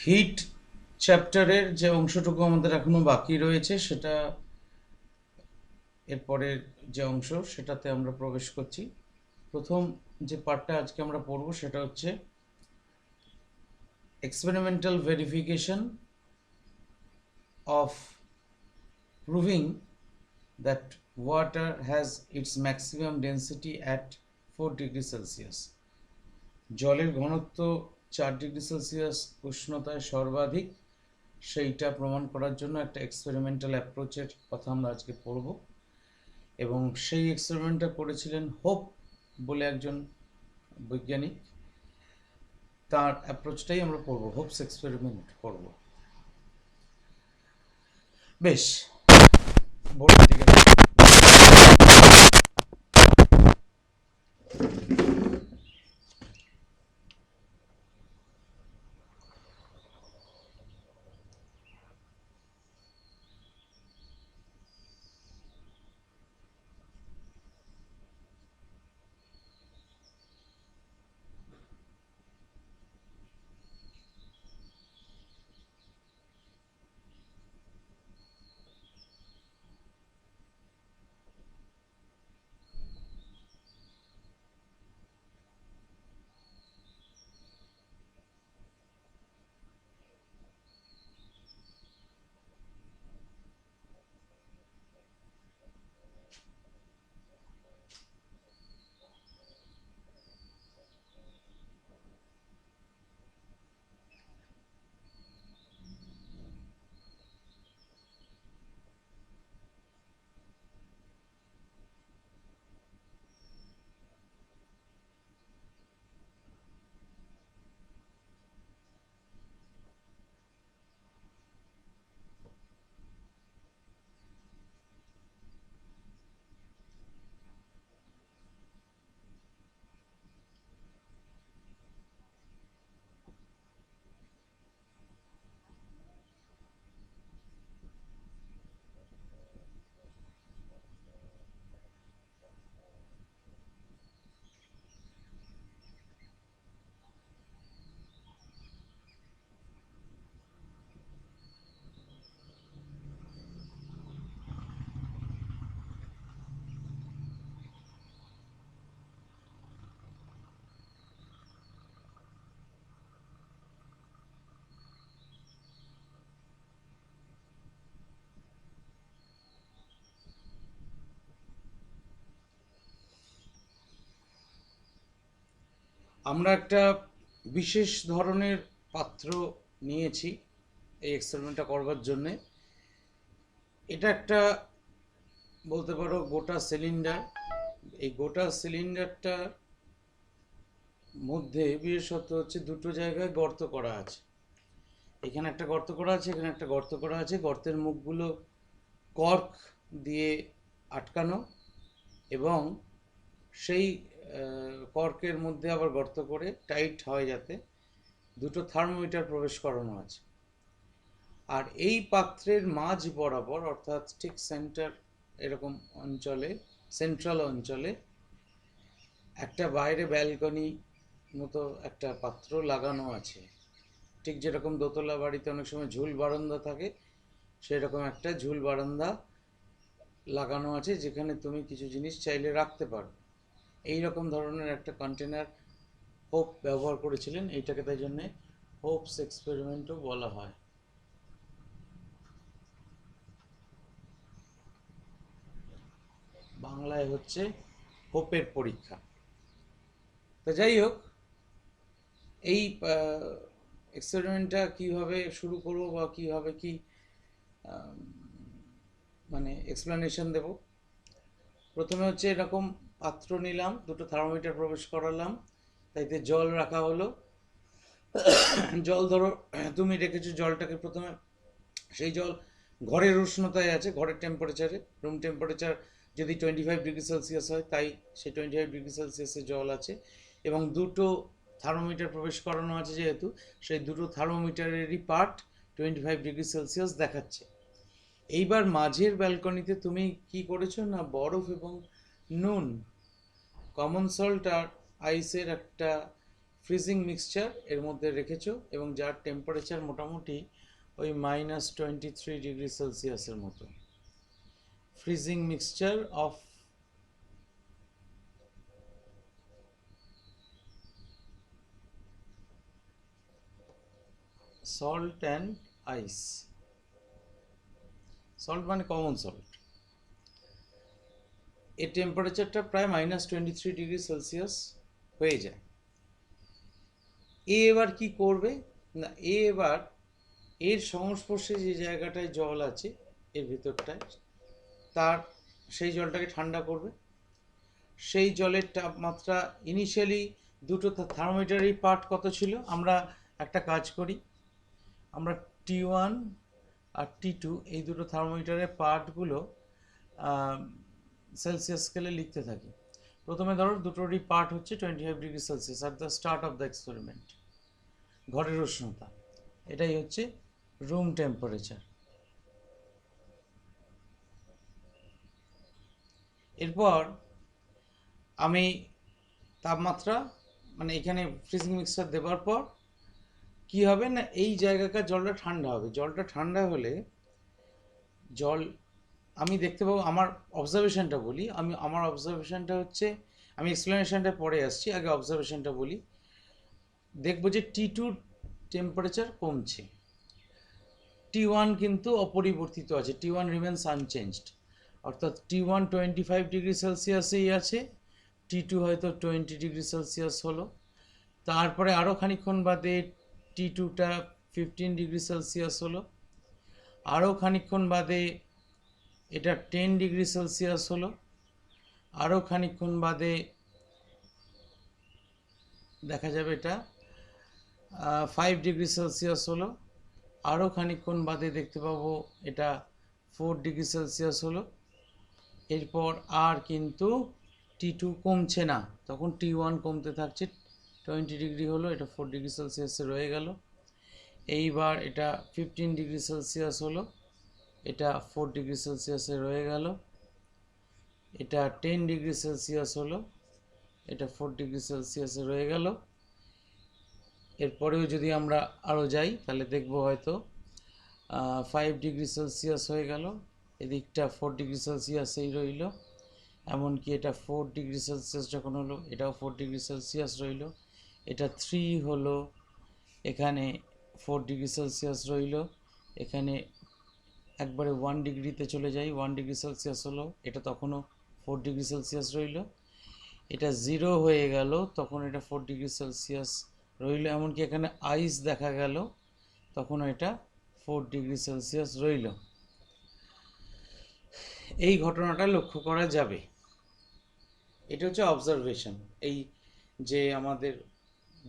Hit চ্যাপ্টারের যে অংশটুকু আমাদের এখনো বাকি রয়েছে সেটা এরপরের যে অংশ সেটাতে আমরা প্রবেশ করছি। প্রথম যে পার্টটা আজকে আমরা পড়ব সেটা হচ্ছে experimental verification of proving that water has its maximum density at 4 degree Celsius. জলের ঘনত্ব 4 ডিগ্রি সেলসিয়াস উষ্ণতায় সর্বাধিক, সেইটা প্রমাণ করার জন্য একটা এক্সপেরিমেন্টাল অ্যাপ্রোচের কথা আমরা আজকে পড়ব। এবং সেই এক্সপেরিমেন্টটা করেছিলেন হোপ বলে একজন বৈজ্ঞানিক। তার অ্যাপ্রোচটাই আমরা পড়ব, হোপস এক্সপেরিমেন্ট পড়ব। বেশ, বোর্ডের দিকে আমরা একটা বিশেষ ধরনের পাত্র নিয়েছি এই এক্সপেরিমেন্টটা করবার জন্যে। এটা একটা বলতে পারো গোটা সিলিন্ডার। এই গোটা সিলিন্ডারটা মধ্যে বিশেষত হচ্ছে দুটো জায়গায় গর্ত করা আছে। এখানে একটা গর্ত করা আছে, এখানে একটা গর্ত করা আছে। গর্তের মুখগুলো কর্ক দিয়ে আটকানো, এবং সেই কর্কের মধ্যে আবার গর্ত করে টাইট হয় যাতে দুটো থার্মোমিটার প্রবেশ করানো আছে। আর এই পাত্রের মাঝ বরাবর, অর্থাৎ ঠিক সেন্টার এরকম অঞ্চলে, সেন্ট্রাল অঞ্চলে একটা বাইরে ব্যালকনি মতো একটা পাত্র লাগানো আছে। ঠিক যেরকম দোতলা বাড়িতে অনেক সময় ঝুল বারান্দা থাকে, সেরকম একটা ঝুল বারান্দা লাগানো আছে যেখানে তুমি কিছু জিনিস চাইলে রাখতে পারো। এই রকম ধরনের একটা কন্টেনার হোপ ব্যবহার করেছিলেন। এইটাকে তাই জন্যে হোপস এক্সপেরিমেন্টও বলা হয়। বাংলায় হচ্ছে হোপের পরীক্ষা। তা যাই হোক, এই এক্সপেরিমেন্টটা কীভাবে শুরু করবো বা কীভাবে কি মানে এক্সপ্লেনেশন দেব। প্রথমে হচ্ছে এরকম পাত্র নিলাম, দুটো থার্মোমিটার প্রবেশ করালাম, তাইতে জল রাখা হলো। জল ধরো তুমি রেখেছো জলটাকে, প্রথমে সেই জল ঘরের উষ্ণতায় আছে, ঘরের টেম্পারেচারে, রুম টেম্পারেচার যদি 25 ডিগ্রি সেলসিয়াস হয়, তাই সেই 25 ডিগ্রি সেলসিয়াসে জল আছে। এবং দুটো থার্মোমিটার প্রবেশ করানো আছে যেহেতু, সেই দুটো থার্মোমিটারেরই পার্ট 25 ডিগ্রি সেলসিয়াস দেখাচ্ছে। এইবার মাঝের ব্যালকনিতে তুমি কি করেছো না, বরফ এবং নুন, কমন সল্ট আর আইসের একটা ফ্রিজিং মিক্সচার এর মধ্যে রেখেছো এবং যার টেম্পারেচার মোটামুটি ওই -23°C মতো। Freezing mixture of salt and ice. Salt মানে কমন সল্ট। এর টেম্পারেচারটা প্রায় -23°C হয়ে যায়। এবার কি করবে না, এবার এর সংস্পর্শে যে জায়গাটায় জল আছে এর ভিতরটায় সেই জলটাকে ঠান্ডা করবে। সেই জলের তাপমাত্রা ইনিশিয়ালি দুটো থার্মোমিটারের পার্ট কত ছিল, আমরা একটা কাজ করি, আমরা T1 আর T2 এই দুটো থার্মোমিটারের পার্টগুলো সেলসিয়াস স্কেলে লিখতে থাকি। প্রথমে ধরো দুটোরই পার্ট হচ্ছে 25°C at the start of the experiment, ঘরের উষ্ণতা, এটাই হচ্ছে রুম টেম্পারেচার। এরপর আমি তাপমাত্রা মানে এখানে ফ্রিজিং মিক্সচার দেওয়ার পর কি হবে না, এই জায়গাকার জলটা ঠান্ডা হবে। জলটা ঠান্ডা হলে আমি দেখতে পাবো, আমার অবজারভেশনটা বলি, আমার অবজারভেশনটা হচ্ছে, আমি এক্সপ্লেনেশনটা পরে আসছি, আগে অবজারভেশনটা বলি। দেখবো যে T2 টেম্পারেচার কমছে, T1 কিন্তু অপরিবর্তিত আছে, T1 রিমেন্স আনচেঞ্জড, অর্থাৎ T1 25°C আছে, T2 হয়তো 20°C হলো। তারপরে আরও খানিকক্ষণ বাদে T2টা 15°C হলো, আরও খানিকক্ষণ বাদে এটা 10°C হলো, আরও খানিকক্ষণ বাদে দেখা যাবে এটা 5°C হলো, আরও খানিকক্ষণ বাদে দেখতে পাবো এটা 4°C হলো। এরপর আর কিন্তু T2 কমছে না, তখন T1 কমতে থাকছে, 20° হলো, এটা 4°C রয়ে গেল। এইবার এটা 15°C হলো, এটা 4°C রয়ে গেল। এটা 10°C হলো, এটা 4°C রয়ে গেল। এরপরেও যদি আমরা আরও যাই তাহলে দেখবো হয়তো 5°C হয়ে গেল, এদিকটা 4°C রইল, এমনকি এটা 4°C যখন হলো এটাও 4°C রইল, এটা 3 হলো, এখানে 4°C রইল, এখানে একবারে 1°তে চলে যাই, 1°C হলো, এটা তখনও 4°C রইল, এটা 0 হয়ে গেল, তখন এটা 4°C রইল, এমনকি এখানে আইস দেখা গেল, তখন এটা 4°C রইল। এই ঘটনাটা লক্ষ্য করা যাবে। এটা হচ্ছে অবজারভেশন। এই যে আমাদের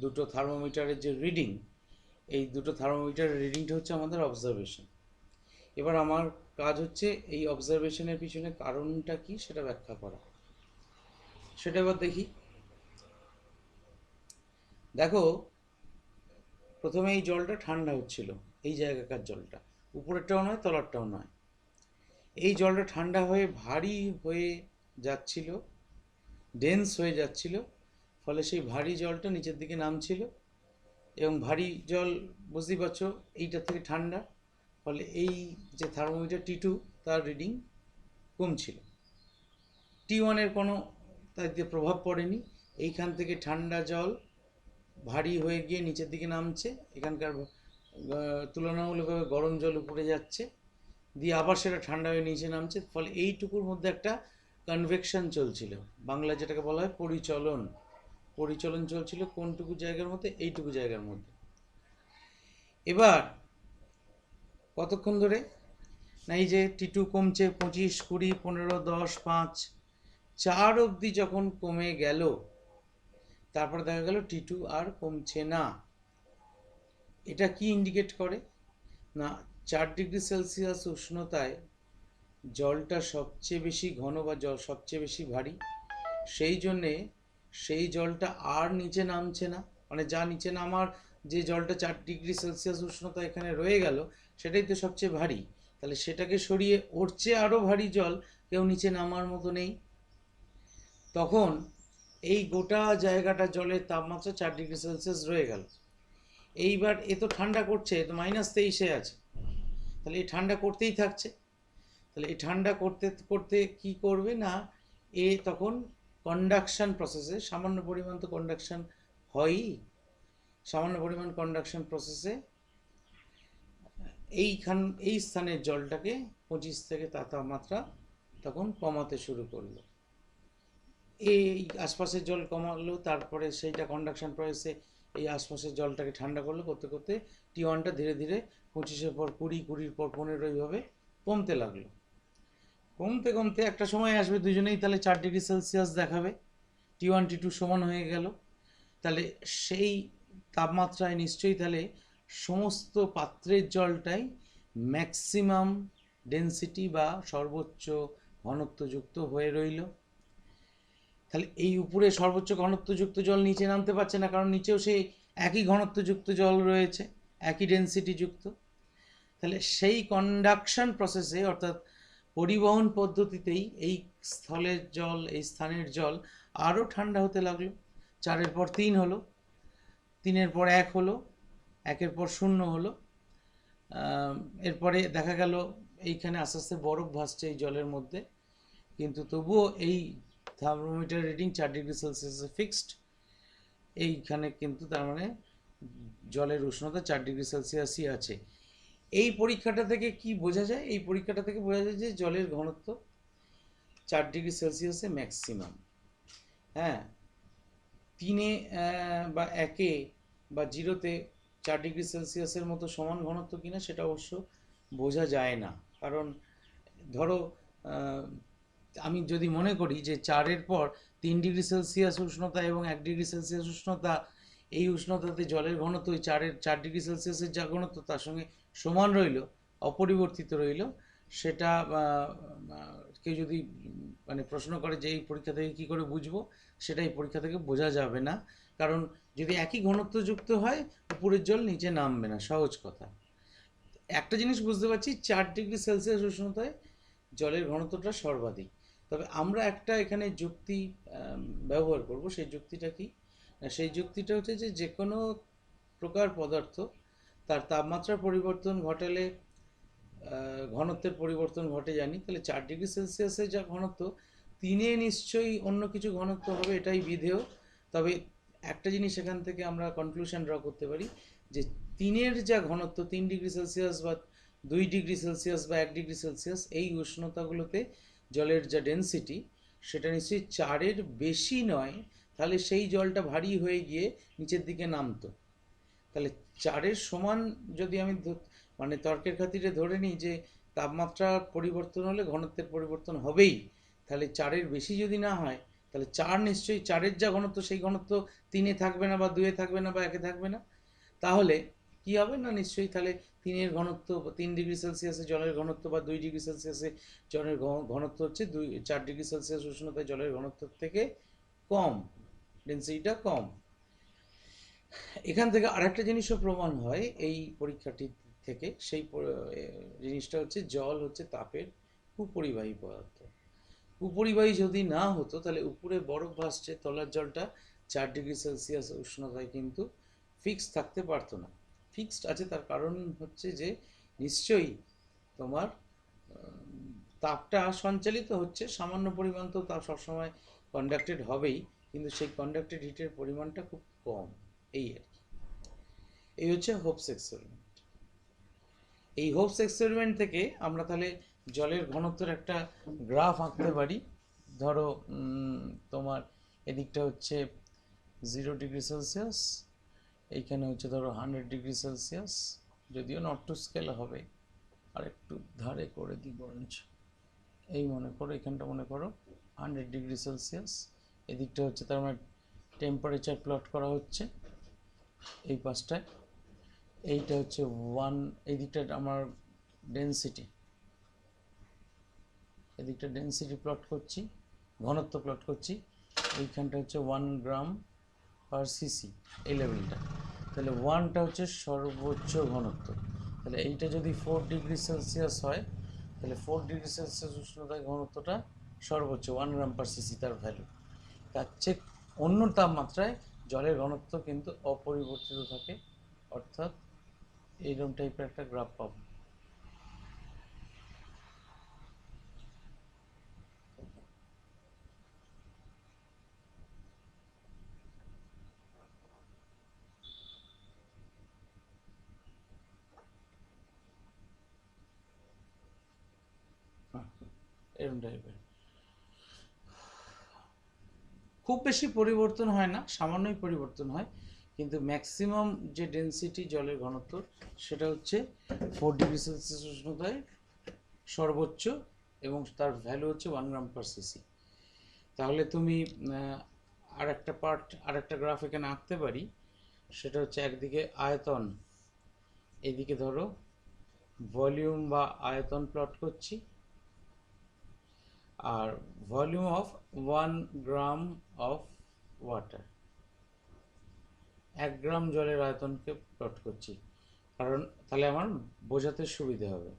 দুটো থার্মোমিটারের যে রিডিং, এই দুটো থার্মোমিটারের রিডিংটা হচ্ছে আমাদের অবজারভেশন। এবার আমার কাজ হচ্ছে এই অবজারভেশনের পিছনে কারণটা কি সেটা ব্যাখ্যা করা। সেটা এবার দেখি। দেখো, প্রথমে এই জলটা ঠান্ডা হচ্ছিল, এই জায়গাকার জলটা, উপরেরটাও নয় তলারটাও নয়, এই জলটা ঠান্ডা হয়ে ভারী হয়ে যাচ্ছিল, ডেন্স হয়ে যাচ্ছিল, ফলে সেই ভারী জলটা নিচের দিকে নামছিল, এবং ভারী জল বুঝতেই পারছো এইটা থেকে ঠান্ডা, ফলে এই যে থার্মোমিটার T2 তার রিডিং কমছিল। T1 এর কোনো তাতে প্রভাব পড়েনি, এইখান থেকে ঠান্ডা জল ভারী হয়ে গিয়ে নিচের দিকে নামছে, এখানকার তুলনামূলকভাবে গরম জল উপরে যাচ্ছে, দিয়ে আবার সেটা ঠান্ডা হয়ে নিচে নামছে, ফলে এইটুকুর মধ্যে একটা কনভেকশন চলছিল, বাংলা যেটাকে বলা হয় পরিচলন চলছিল। কোনটুকু জায়গার মধ্যে? এইটুকু জায়গার মধ্যে। এবার কতক্ষণ ধরে না, এই যে T2 কমছে 25, 20, 15, 10, 5, 4 অবধি যখন কমে গেল, তারপর দেখা গেল T2 আর কমছে না। এটা কি ইন্ডিকেট করে না, 4°C উষ্ণতায় জলটা সবচেয়ে বেশি ঘন বা জল সবচেয়ে বেশি ভারী, সেই জন্যে সেই জলটা আর নিচে নামছে না, মানে যা নিচে নামার যে জলটা 4°C উষ্ণতা এখানে রয়ে গেল, সেটাই তো সবচেয়ে ভারী, তাহলে সেটাকে সরিয়ে ওর চেয়ে আরও ভারী জল কেউ নিচে নামার মতো নেই। তখন এই গোটা জায়গাটা জলের তাপমাত্রা 4 ডিগ্রি সেলসিয়াস রয়ে গেল। এইবার এ তো ঠান্ডা করছে, তো -23-এ আছে, তাহলে এই ঠান্ডা করতেই থাকছে। তাহলে এই ঠান্ডা করতে করতে কি করবে না, এ তখন কন্ডাকশন প্রসেসে, সামান্য পরিমাণ তো কন্ডাকশন হয়ই, সামান্য পরিমাণ কন্ডাকশন প্রসেসে এই স্থানের জলটাকে 25 থেকে তাপমাত্রা তখন কমাতে শুরু করলো। এই আশপাশের জল কমালো, তারপরে সেইটা কন্ডাকশন প্রসেসে এই আশপাশের জলটাকে ঠান্ডা করলো, করতে করতে T1টা ধীরে ধীরে 25-এর পর 20, 20-র পর 15 এইভাবে কমতে লাগলো। কমতে কমতে একটা সময় আসবে দুজনেই তাহলে 4 ডিগ্রি সেলসিয়াস দেখাবে, T1 T2 সমান হয়ে গেল। তাহলে সেই তাপমাত্রায় নিশ্চয়ই তাহলে সমস্ত পাত্রের জলটাই ম্যাক্সিমাম ডেন্সিটি বা সর্বোচ্চ ঘনত্বযুক্ত হয়ে রইল। তাহলে এই উপরে সর্বোচ্চ ঘনত্বযুক্ত জল নিচে নামতে পারছে না, কারণ নিচেও সেই একই ঘনত্বযুক্ত জল রয়েছে, একই ডেন্সিটি যুক্ত। তাহলে সেই কন্ডাকশন প্রসেসে অর্থাৎ পরিবহন পদ্ধতিতেই এই স্থলের জল, এই স্থানের জল আরও ঠান্ডা হতে লাগলো। 4-এর পর 3 হলো, 3-এর পর 1 হলো, 1-এর পর 0 হলো। এরপরে দেখা গেল এইখানে আস্তে আস্তে বরফ ভাসছে এই জলের মধ্যে, কিন্তু তবুও এই থার্মোমিটার রিডিং 4 ডিগ্রি সেলসিয়াসে ফিক্সড। এইখানে কিন্তু তার মানে জলের উষ্ণতা 4 ডিগ্রি সেলসিয়াসই আছে। এই পরীক্ষাটা থেকে কি বোঝা যায়? এই পরীক্ষাটা থেকে বোঝা যায় যে জলের ঘনত্ব 4 ডিগ্রি সেলসিয়াসে ম্যাক্সিমাম। হ্যাঁ, 3-এ বা 1-এ বা 0-তে 4 ডিগ্রি সেলসিয়াসের মতো সমান ঘনত্ব কিনা সেটা অবশ্য বোঝা যায় না। কারণ ধরো আমি যদি মনে করি যে 4-এর পর 3 ডিগ্রি সেলসিয়াস উষ্ণতা এবং 1 ডিগ্রি সেলসিয়াস উষ্ণতা, এই উষ্ণতাতে জলের ঘনত্ব ওই 4 ডিগ্রি সেলসিয়াসের যা ঘনত্ব তার সঙ্গে সমান রইল, অপরিবর্তিত রইল, সেটা কেউ যদি মানে প্রশ্ন করে যে এই পরীক্ষা থেকে কী করে বুঝবো, সেটা এই পরীক্ষা থেকে বোঝা যাবে না। কারণ যদি একই ঘনত্বযুক্ত হয় উপরের জল নিচে নামবে না, সহজ কথা। একটা জিনিস বুঝতে পারছি, 4 ডিগ্রি সেলসিয়াস উষ্ণতায় জলের ঘনত্বটা সর্বাধিক। তবে আমরা একটা এখানে যুক্তি ব্যবহার করব। সেই যুক্তিটা কি? সেই যুক্তিটা হচ্ছে যে যে কোনো প্রকার পদার্থ তার তাপমাত্রার পরিবর্তন ঘটালে ঘনত্বের পরিবর্তন ঘটে জানি। তাহলে 4 ডিগ্রি সেলসিয়াসের যা ঘনত্ব, 3-এ নিশ্চয়ই অন্য কিছু ঘনত্ব হবে, এটাই বিধেয়। তবে একটা জিনিস এখান থেকে আমরা কনক্লুশন ড্র করতে পারি যে 3-এর যা ঘনত্ব, 3 ডিগ্রি সেলসিয়াস বা 2 ডিগ্রি সেলসিয়াস বা 1 ডিগ্রি সেলসিয়াস, এই উষ্ণতাগুলোতে জলের যা ডেন্সিটি সেটা নিশ্চয়ই 4-এর বেশি নয়, তাহলে সেই জলটা ভারী হয়ে গিয়ে নিচের দিকে নামতো। তাহলে 4-এর সমান যদি আমি মানে তর্কের খাতিরে ধরে নিই যে তাপমাত্রা পরিবর্তন হলে ঘনত্বের পরিবর্তন হবেই, তাহলে 4-এর বেশি যদি না হয়, তাহলে 4 নিশ্চয়ই 4-এর যা ঘনত্ব সেই ঘনত্ব 3-এ থাকবে না বা 2-এ থাকবে না বা 1-এ থাকবে না। তাহলে কি হবে না, নিশ্চয়ই তাহলে 3-এর ঘনত্ব, 3 ডিগ্রি সেলসিয়াসে জলের ঘনত্ব বা 2 ডিগ্রি সেলসিয়াসে জলের ঘনত্ব হচ্ছে 4 ডিগ্রি সেলসিয়াস উষ্ণতায় জলের ঘনত্বের থেকে কম, ডেন্সিটিটা কম। এখান থেকে আরেকটা জিনিসও প্রমাণ হয় এই পরীক্ষাটি থেকে। সেই জিনিসটা হচ্ছে জল হচ্ছে তাপের কুপরিবাহী পদার্থ। কুপরিবাহী যদি না হতো তাহলে উপরে বরফ ভাসছে, তলার জলটা 4 ডিগ্রি সেলসিয়াস উষ্ণতায় কিন্তু ফিক্সড থাকতে পারতো না। ফিক্সড আছে তার কারণ হচ্ছে যে নিশ্চয়ই তোমার তাপটা সঞ্চালিত হচ্ছে, সামান্য পরিমাণ তো তাপ সবসময় কন্ডাক্টেড হবেই, কিন্তু সেই কন্ডাক্টেড হিটের পরিমাণটা খুব কম, এই আর কি। এই হচ্ছে হোপস এক্সপেরিমেন্ট। এই হোপস এক্সপেরিমেন্ট থেকে আমরা তাহলে জলের ঘনত্বের একটা গ্রাফ আঁকতে পারি। ধরো তোমার এদিকটা হচ্ছে 0 ডিগ্রি সেলসিয়াস, এইখানে হচ্ছে ধরো 100 ডিগ্রি সেলসিয়াস, যদিও নট টু স্কেল হবে, আর একটু ধারে করে দিই বরঞ্চ। এই মনে করো এখানটা মনে করো 100 ডিগ্রি সেলসিয়াস, এদিকটা হচ্ছে তার মানে টেম্পারেচার প্লট করা হচ্ছে এই পাশটায়। এইটা হচ্ছে 1, এই দিকটা আমার ডেন্সিটি, এদিকটা ডেন্সিটি প্লট করছি, ঘনত্ব প্লট করছি। এইখানটা হচ্ছে 1 গ্রাম পার সিসি, এই লেভেলটা। তাহলে 1টা হচ্ছে সর্বোচ্চ ঘনত্ব। তাহলে এইটা যদি 4 ডিগ্রি সেলসিয়াস হয়, তাহলে 4 ডিগ্রি সেলসিয়াস উষ্ণতায় ঘনত্বটা সর্বোচ্চ 1 গ্রাম পার সিসি তার ভ্যালু। তার চেয়ে অন্য তাপমাত্রায় জলের ঘনত্ব কিন্তু অপরিবর্তিত থাকে, অর্থাৎ এইরকম টাইপের একটা গ্রাফ পাবো। এরকম টাইপের খুব বেশি পরিবর্তন হয় না, সামান্যই পরিবর্তন হয়, কিন্তু ম্যাক্সিমাম যে ডেন্সিটি জলের ঘনত্ব সেটা হচ্ছে 4 ডিগ্রি সেলসিয়াস উষ্ণতায় সর্বোচ্চ, এবং তার ভ্যালু হচ্ছে 1 গ্রাম/cc। তাহলে তুমি আর একটা গ্রাফ এখানে আঁকতে পারি, সেটা হচ্ছে একদিকে আয়তন, এদিকে ধরো ভলিউম বা আয়তন প্লট করছি, আর volume of 1 gram of water, 1 gram জলের আয়তনকে প্লট করছি, কারণ তাহলে আমার বোঝাতে সুবিধে হবে।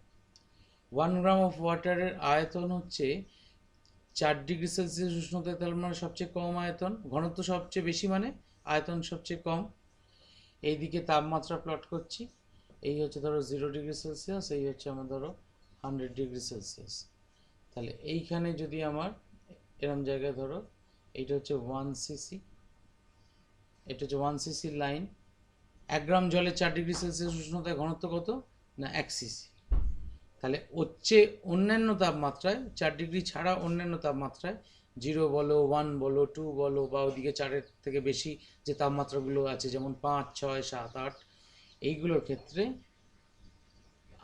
1 গ্রাম অফ ওয়াটারের আয়তন হচ্ছে 4 ডিগ্রি সেলসিয়াস উষ্ণতায়, তার মানে সবচেয়ে কম আয়তন, ঘনত্ব সবচেয়ে বেশি মানে আয়তন সবচেয়ে কম। এইদিকে তাপমাত্রা প্লট করছি, এই হচ্ছে ধরো 0 ডিগ্রি সেলসিয়াস, এই হচ্ছে আমার ধরো 100 ডিগ্রি সেলসিয়াস। তাহলে এইখানে যদি আমার এরম জায়গায় ধরো এইটা হচ্ছে 1 cc, এটা হচ্ছে 1 cc লাইন, 1 গ্রাম জলে 4 ডিগ্রি সেলসিয়াস উষ্ণতায় ঘনত্ব কত না 1 cc। তাহলে হচ্ছে অন্যান্য তাপমাত্রায় 4 ডিগ্রি ছাড়া অন্যান্য তাপমাত্রায় 0 বলো, 1 বলো, 2 বলো, বা ওদিকে 4-এর থেকে বেশি যে তাপমাত্রাগুলো আছে যেমন 5, 6, 7, 8, এইগুলোর ক্ষেত্রে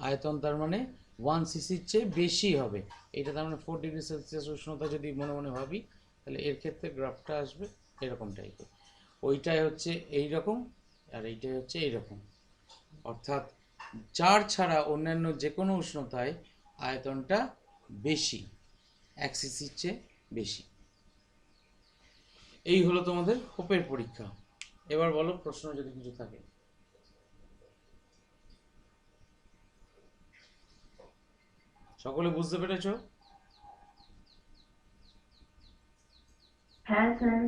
আয়তন তার মানে 1 cc-র চেয়ে বেশি হবে। এটা তার মানে 4 ডিগ্রি সেলসিয়াস উষ্ণতা যদি মনে মনে ভাবি, তাহলে এর ক্ষেত্রে গ্রাফটা আসবে এরকম টাইপের। ওইটাই হচ্ছে এই রকম, আর এইটাই হচ্ছে এইরকম, অর্থাৎ 4 ছাড়া অন্যান্য যে কোনো উষ্ণতায় আয়তনটা বেশি, 1 cc-র চেয়ে বেশি। এই হলো তোমাদের হোপের পরীক্ষা। এবার বলো প্রশ্ন যদি কিছু থাকে। সকলে বুঝতে পেরেছো? হ্যাঁ স্যার।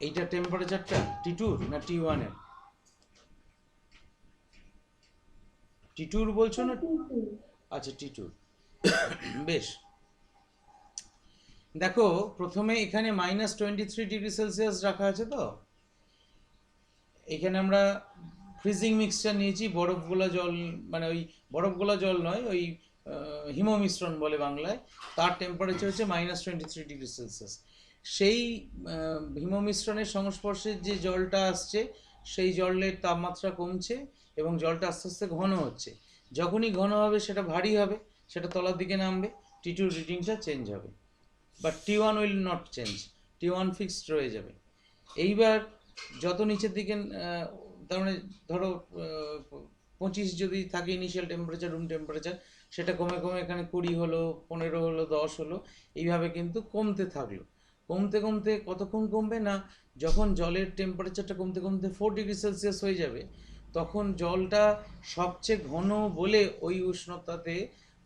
এইটা টেম্পারেচারটা T2 না T1 এর? T2 বলছো না? আচ্ছা T2, বেশ। দেখো প্রথমে এখানে -23 ডিগ্রি সেলসিয়াস রাখা আছে, তো এখানে আমরা ফ্রিজিং মিক্সচার নিয়েছি, বরফ গোলা জল, মানে ওই বরফ গোলা জল নয়, ওই হিম মিশ্রণ বলে বাংলায়, তার টেম্পারেচার হচ্ছে -23 ডিগ্রি সেলসিয়াস। সেই হিম মিশ্রণের সংস্পর্শে যে জলটা আসছে সেই জলের তাপমাত্রা কমছে এবং জলটা আস্তে আস্তে ঘন হচ্ছে। যখনই ঘন হবে সেটা ভারী হবে, সেটা তলার দিকে নামবে, T2 রিডিংটা চেঞ্জ হবে, but T1 will not change, T1 fixed রয়ে যাবে। এইবার যত নিচের দিকে তার মানে ধরো 25 যদি থাকে ইনিশিয়াল টেম্পারেচার, রুম টেম্পারেচার, সেটা কমে কমে এখানে 20 হলো, 15 হলো, 10 হলো, এইভাবে কিন্তু কমতে থাকলো। কমতে কমতে কতক্ষণ কমবে না, যখন জলের টেম্পারেচারটা কমতে কমতে 4 ডিগ্রি সেলসিয়াস হয়ে যাবে, তখন জলটা সবচেয়ে ঘন বলে ওই উষ্ণতাতে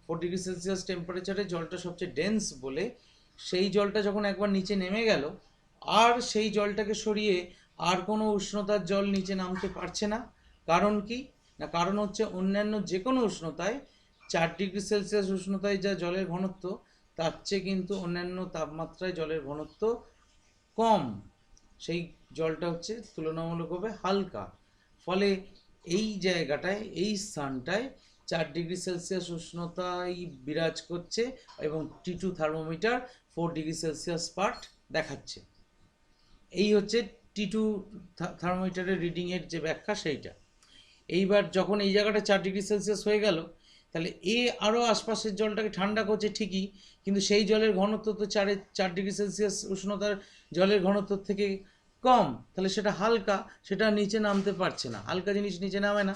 4 ডিগ্রি সেলসিয়াস টেম্পারেচারে জলটা সবচেয়ে ডেন্স বলে সেই জলটা যখন একবার নিচে নেমে গেল, আর সেই জলটাকে সরিয়ে আর কোনো উষ্ণতার জল নিচে নামতে পারছে না। কারণ কি না, কারণ হচ্ছে অন্যান্য যে কোনো উষ্ণতায় 4 ডিগ্রি সেলসিয়াস উষ্ণতায় যা জলের ঘনত্ব, তার চেয়ে কিন্তু অন্যান্য তাপমাত্রায় জলের ঘনত্ব কম, সেই জলটা হচ্ছে তুলনামূলকভাবে হালকা। ফলে এই জায়গাটায়, এই স্থানটায় 4 ডিগ্রি সেলসিয়াস উষ্ণতায় বিরাজ করছে এবং T2 thermometer 4 degree Celsius part দেখাচ্ছে। এই হচ্ছে T2 থার্মোমিটারের রিডিংয়ের যে ব্যাখ্যা সেইটা। এইবার যখন এই জায়গাটা 4 ডিগ্রি সেলসিয়াস হয়ে গেল, তাহলে এ আরও আশপাশের জলটাকে ঠান্ডা করছে ঠিকই, কিন্তু সেই জলের ঘনত্ব তো 4 ডিগ্রি সেলসিয়াস উষ্ণতার জলের ঘনত্ব থেকে কম, তাহলে সেটা হালকা, সেটা নিচে নামতে পারছে না, হালকা জিনিস নিচে নামে না,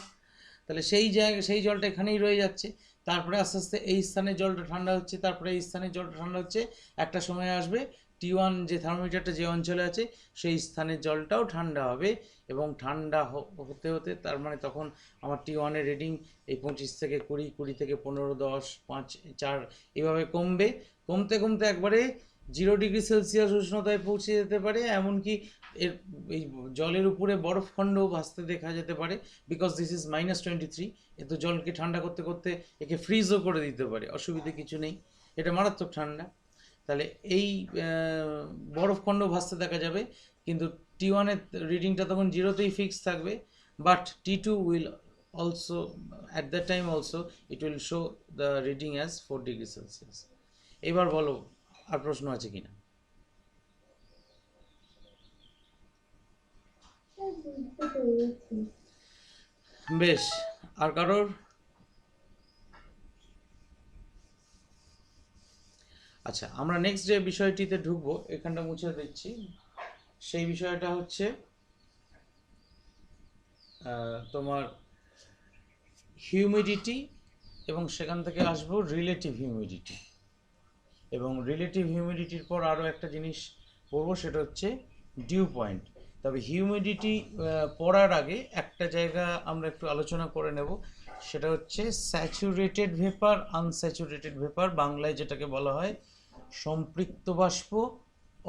তাহলে সেই জলটা এখানেই রয়ে যাচ্ছে। তারপরে আস্তে আস্তে এই স্থানে জলটা ঠান্ডা হচ্ছে, তারপরে এই স্থানে জলটা ঠান্ডা হচ্ছে, একটা সময় আসবে T1 যে থার্মোমিটারটা যে অঞ্চলে আছে সেই স্থানের জলটাও ঠান্ডা হবে, এবং ঠান্ডা হতে হতে তার মানে তখন আমার T1-এর রিডিং এই 25 থেকে 20, 20 থেকে 15, 10, 5, 4 এভাবে কমবে, কমতে কমতে একবারে 0 ডিগ্রি সেলসিয়াস উষ্ণতায় পৌঁছে যেতে পারে। এমনকি এর এই জলের উপরে বরফখণ্ড ভাসতে দেখা যেতে পারে, বিকজ দিস ইজ -23। এ তো জলকে ঠান্ডা করতে করতে একে ফ্রিজও করে দিতে পারে, অসুবিধে কিছু নেই, এটা মারাত্মক ঠান্ডা। তাহলে এই বরফখণ্ড ভাসতে দেখা যাবে, কিন্তু T1-এর রিডিংটা তখন 0তেই ফিক্স থাকবে, but T2 will also at that time also it will show the reading as 4 degree Celsius. এবার বলো আর প্রশ্ন আছে কিনা? বেশ, আর কারোর? আচ্ছা, আমরা নেক্সট যে বিষয়টিতে ঢুকবো, এখানটা মুছে দিচ্ছি, সেই বিষয়টা হচ্ছে তোমার হিউমিডিটি, এবং সেখান থেকে আসবো রিলেটিভ হিউমিডিটি, এবং রিলেটিভ হিউমিডিটির পর আরও একটা জিনিস পড়বো, সেটা হচ্ছে ডিউ পয়েন্ট। তবে হিউমিডিটি পড়ার আগে একটা জায়গা আমরা একটু আলোচনা করে নেব, সেটা হচ্ছে স্যাচুরেটেড ভেপার, আনস্যাচুরেটেড ভেপার, বাংলায় যেটাকে বলা হয় সম্পৃক্ত বাষ্প,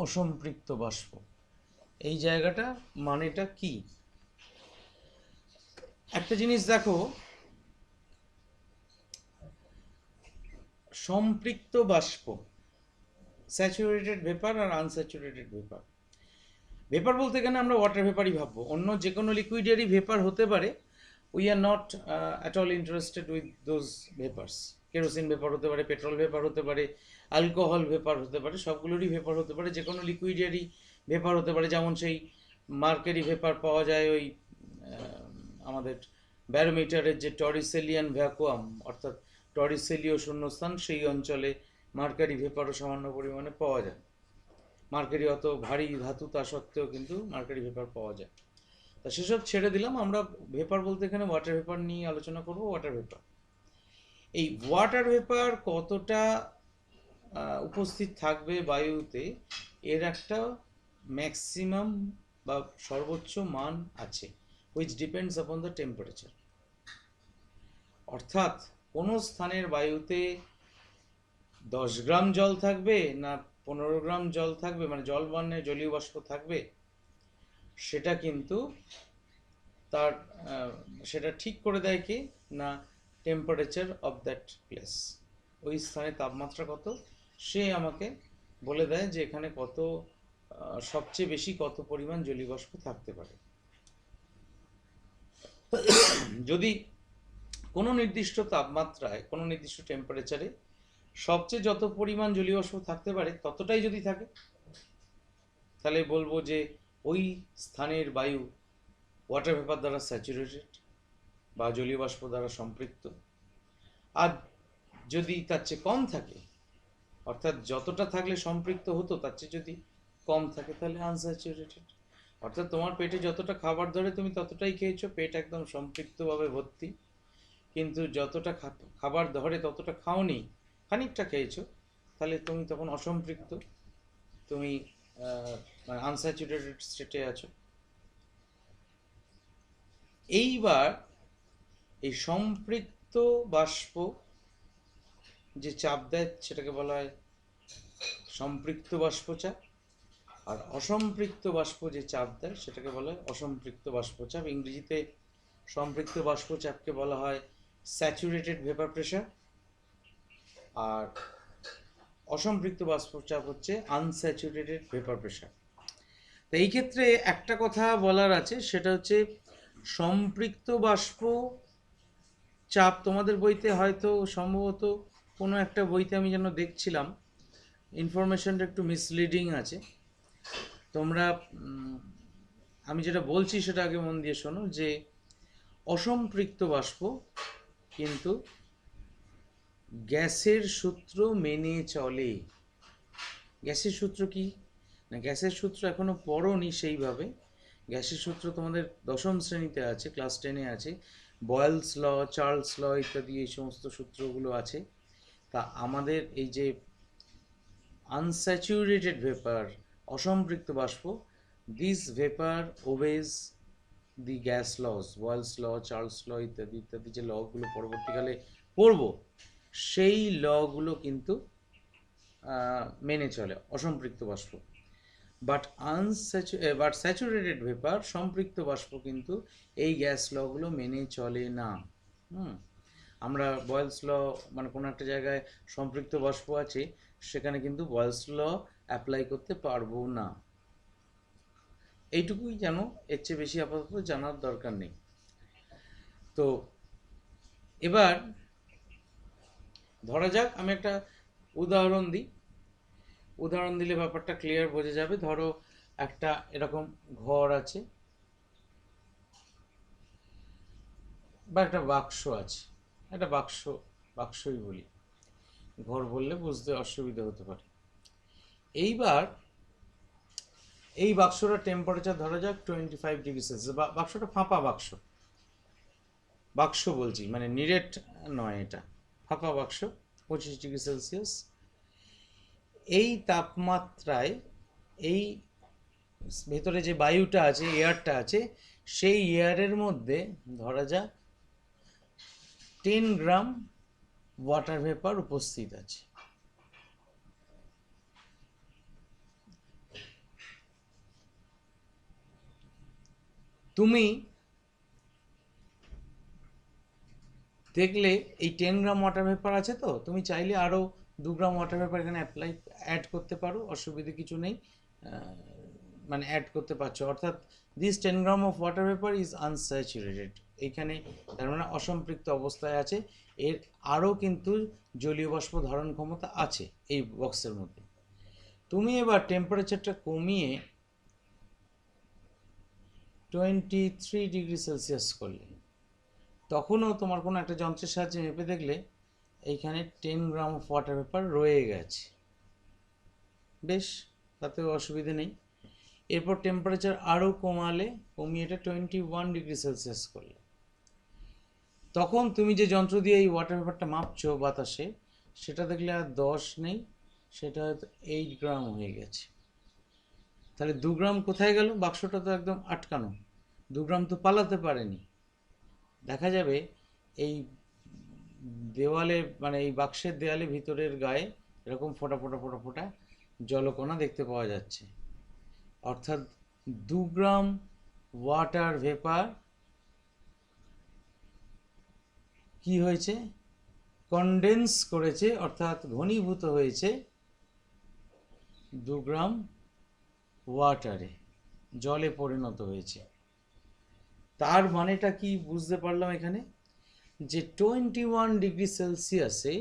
অসম্পৃক্ত বাষ্প। এই জায়গাটা মানেটা কি? একটা জিনিস দেখো, সম্পৃক্ত বাষ্প, স্যাচুরেটেড ভেপার আর আনস্যাচুরেটেড ভেপার। ভেপার বলতে গেলে আমরা ওয়াটার ভেপারই ভাববো, অন্য যে কোনো লিকুইডেরই ভেপার হতে পারে। We are not at all interested with those vapours. Kerosene vapour হতে পারে, পেট্রোল ভেপার হতে পারে, অ্যালকোহল ভেপার হতে পারে, সবগুলোরই ভেপার হতে পারে, যে কোনো লিকুইডেরই ভেপার হতে পারে। যেমন সেই মার্কেরি ভেপার পাওয়া যায় ওই আমাদের ব্যারোমিটারের যে টরিসেলিয়ান ভ্যাকুয়াম, অর্থাৎ টরিসেলীয় শূন্যস্থান, সেই অঞ্চলে মার্কারি ভেপারও সামান্য পরিমাণে পাওয়া যায়। মার্কারি অত ভারী ধাতু, তা সত্ত্বেও কিন্তু মার্কারি ভেপার পাওয়া যায়। তা সেসব ছেড়ে দিলাম, আমরা ভেপার বলতে এখানে ওয়াটার ভেপার নিয়ে আলোচনা করব। ওয়াটার ভেপার, এই ওয়াটার ভেপার কতটা উপস্থিত থাকবে বায়ুতে, এর একটা ম্যাক্সিমাম বা সর্বোচ্চ মান আছে, which depends upon the temperature. অর্থাৎ কোনো স্থানের বায়ুতে 10 গ্রাম জল থাকবে না 15 গ্রাম জল থাকবে, মানে জল বর্ণে জলীয় বাষ্প থাকবে, সেটা কিন্তু তার সেটা ঠিক করে দেয় কি না টেম্পারেচার অফ দ্যাট প্লেস, ওই স্থানের তাপমাত্রা কত, সে আমাকে বলে দেয় যে এখানে কত সবচেয়ে বেশি কত পরিমাণ জলীয় বাষ্প থাকতে পারে। যদি কোনো নির্দিষ্ট তাপমাত্রায়, কোনো নির্দিষ্ট টেম্পারেচারে সবচেয়ে যত পরিমাণ জলীয় বাষ্প থাকতে পারে ততটাই যদি থাকে, তাহলে বলবো যে ওই স্থানের বায়ু ওয়াটার ভেপার দ্বারা স্যাচুরেটেড বা জলীয় বাষ্প দ্বারা সম্পৃক্ত। আর যদি তার চেয়ে কম থাকে, অর্থাৎ যতটা থাকলে সম্পৃক্ত হতো তার চেয়ে যদি কম থাকে, তাহলে আনস্যাচুরেটেড। অর্থাৎ তোমার পেটে যতটা খাবার ধরে তুমি ততটাই খেয়েছো, পেট একদম সম্পৃক্তভাবে ভর্তি, কিন্তু যতটা খাবার ধরে ততটা খাওনি, খানিকটা খেয়েছো, তাহলে তুমি তখন অসম্পৃক্ত, তুমি মানে আনস্যাচুরেটেড স্টেটে আছো। এইবার এই সম্পৃক্ত বাষ্প যে চাপ দেয় সেটাকে বলা হয় সম্পৃক্ত বাষ্পচাপ, আর অসম্পৃক্ত বাষ্প যে চাপ দেয় সেটাকে বলা হয় অসম্পৃক্ত বাষ্পচাপ। ইংরেজিতে সম্পৃক্ত বাষ্পচাপকে বলা হয় স্যাচুরেটেড ভেপার প্রেশার, আর অসম্পৃক্ত বাষ্পচাপ হচ্ছে আনস্যাচুরেটেড ভেপার প্রেশার। তো এই ক্ষেত্রে একটা কথা বলার আছে, সেটা হচ্ছে সম্পৃক্ত বাষ্প চাপ, তোমাদের বইতে হয়তো সম্ভবত কোনো একটা বইতে আমি যেন দেখছিলাম, ইনফরমেশনটা একটু মিসলিডিং আছে। তোমরা আমি যেটা বলছি সেটা আগে মন দিয়ে শোনো, যে অসম্পৃক্ত বাষ্প কিন্তু গ্যাসের সূত্র মেনে চলে। গ্যাসের সূত্র কি না, গ্যাসের সূত্র এখনো পড়োনি সেইভাবে। গ্যাসের সূত্র তোমাদের 10ম শ্রেণীতে আছে, ক্লাস 10-এ আছে, বয়েলস ল, চার্লস ল ইত্যাদি এই সমস্ত সূত্রগুলো আছে। তা আমাদের এই যে আনস্যাচুরেটেড ভেপার, অসম্পৃক্ত বাষ্প, this vapour obeys the gas laws, Boyle's law, Charles law ইত্যাদি ইত্যাদি যে লগুলো পরবর্তীকালে পড়ব, সেই লগুলো কিন্তু মেনে চলে অসম্পৃক্ত বাষ্প। বাট স্যাচুরেটেড ভেপার, সম্পৃক্ত বাষ্প কিন্তু এই গ্যাস লগুলো মেনে চলে না। আমরা বয়েলস ল, মানে কোনো একটা জায়গায় সম্পৃক্ত বাষ্প আছে, সেখানে কিন্তু বয়েলস ল অ্যাপ্লাই করতে পারবো না। এইটুকুই জানো, এর চেয়ে বেশি আপাতত জানার দরকার নেই। তো এবার ধরা যাক আমি একটা উদাহরণ দিই, উদাহরণ দিলে ব্যাপারটা ক্লিয়ার বোঝা যাবে। ধরো একটা এরকম ঘর আছে বা একটা বাক্স আছে, একটা বাক্সই বলি, ঘর বললে বুঝতে অসুবিধা হতে পারে। এইবার এই বাক্সটার টেম্পারেচার ধরা যাক 25 ডিগ্রি সেলসিয়াস। বাক্সটা ফাঁপা বাক্স বলছি, মানে নিরেট নয়, এটা ফাঁপা বাক্স, 25 ডিগ্রি সেলসিয়াস। এই তাপমাত্রায় এই ভেতরে যে বায়ুটা আছে, এয়ারটা আছে, সেই এয়ারের মধ্যে ধরা যাক 10 গ্রাম ওয়াটার ভেপার উপস্থিত আছে। তুমি দেখলে এই 10 গ্রাম ওয়াটার ভেপার আছে, তো তুমি চাইলে আরও 2 গ্রাম ওয়াটার ভেপার এখানে অ্যাড করতে পারো, অসুবিধে কিছু নেই, মানে অ্যাড করতে পারছো। অর্থাৎ this 10 gram of water vapour is unsaturated, এইখানে তার মানে অসম্পৃক্ত অবস্থায় আছে। এর আরও কিন্তু জলীয় বাষ্প ধারণ ক্ষমতা আছে এই বক্সের মধ্যে। তুমি এবার টেম্পারেচারটা কমিয়ে 23 ডিগ্রি সেলসিয়াস করলে, তখনও তোমার কোনো একটা যন্ত্রের সাহায্যে মেপে দেখলে এইখানে 10 গ্রাম অফ ওয়াটার ভেপার রয়ে গেছে। বেশ, তাতেও অসুবিধে নেই। এরপর টেম্পারেচার আরও কমিয়ে এটা 21 ডিগ্রি সেলসিয়াস করলে, তখন তুমি যে যন্ত্র দিয়ে এই ওয়াটার ভেপারটা মাপছো বাতাসে, সেটা দেখলে আর 10 নেই, সেটা হয়তো 8 গ্রাম হয়ে গেছে। তাহলে 2 গ্রাম কোথায় গেল? বাক্সটা তো একদম আটকানো, 2 গ্রাম তো পালাতে পারেনি। দেখা যাবে এই দেওয়ালে, মানে এই বাক্সের দেওয়ালে ভিতরের গায়ে এরকম ফোঁটা ফোঁটা ফোঁটা ফোঁটা জলকণা দেখতে পাওয়া যাচ্ছে। অর্থাৎ 2 গ্রাম ওয়াটার ভেপার কি হয়েছে? কনডেন্স করেছে, অর্থাৎ ঘনীভূত হয়েছে 2 গ্রাম ওয়াটারে, জলে পরিণত হয়েছে। তার মানেটা কি বুঝতে পারলাম এখানে? যে 21 ডিগ্রি সেলসিয়াসে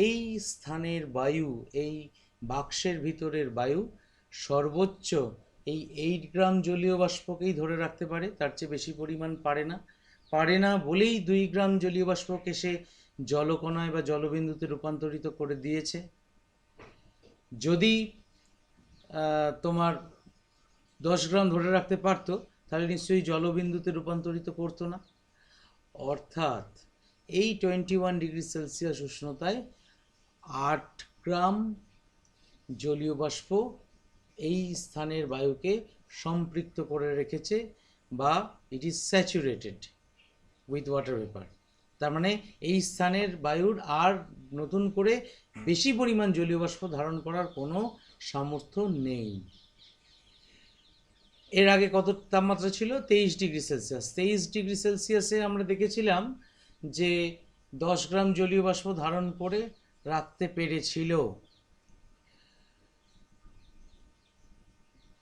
এই স্থানের বায়ু, এই বাক্সের ভিতরের বায়ু সর্বোচ্চ এই 8 গ্রাম জলীয় বাষ্পকেই ধরে রাখতে পারে, তার চেয়ে বেশি পরিমাণ পারে না বলেই 2 গ্রাম জলীয় বাষ্পকে সে জলকণায় বা জলবিন্দুতে রূপান্তরিত করে দিয়েছে। যদি তোমার 10 গ্রাম ধরে রাখতে পারতো, তাহলে নিশ্চয়ই জলবিন্দুতে রূপান্তরিত করতো না। অর্থাৎ এই 21 ডিগ্রি সেলসিয়াস উষ্ণতায় 8 গ্রাম জলীয় বাষ্প এই স্থানের বায়ুকে সম্পৃক্ত করে রেখেছে, বা it is saturated with water vapour. তার মানে এই স্থানের বায়ুর আর নতুন করে বেশি পরিমাণ জলীয় বাষ্প ধারণ করার কোনো সামর্থ্য নেই। এর আগে কত তাপমাত্রা ছিল? 23 ডিগ্রি সেলসিয়াস। 23 ডিগ্রি সেলসিয়াসে আমরা দেখেছিলাম যে 10 গ্রাম জলীয় বাষ্প ধারণ করে রাখতে পেরেছিল,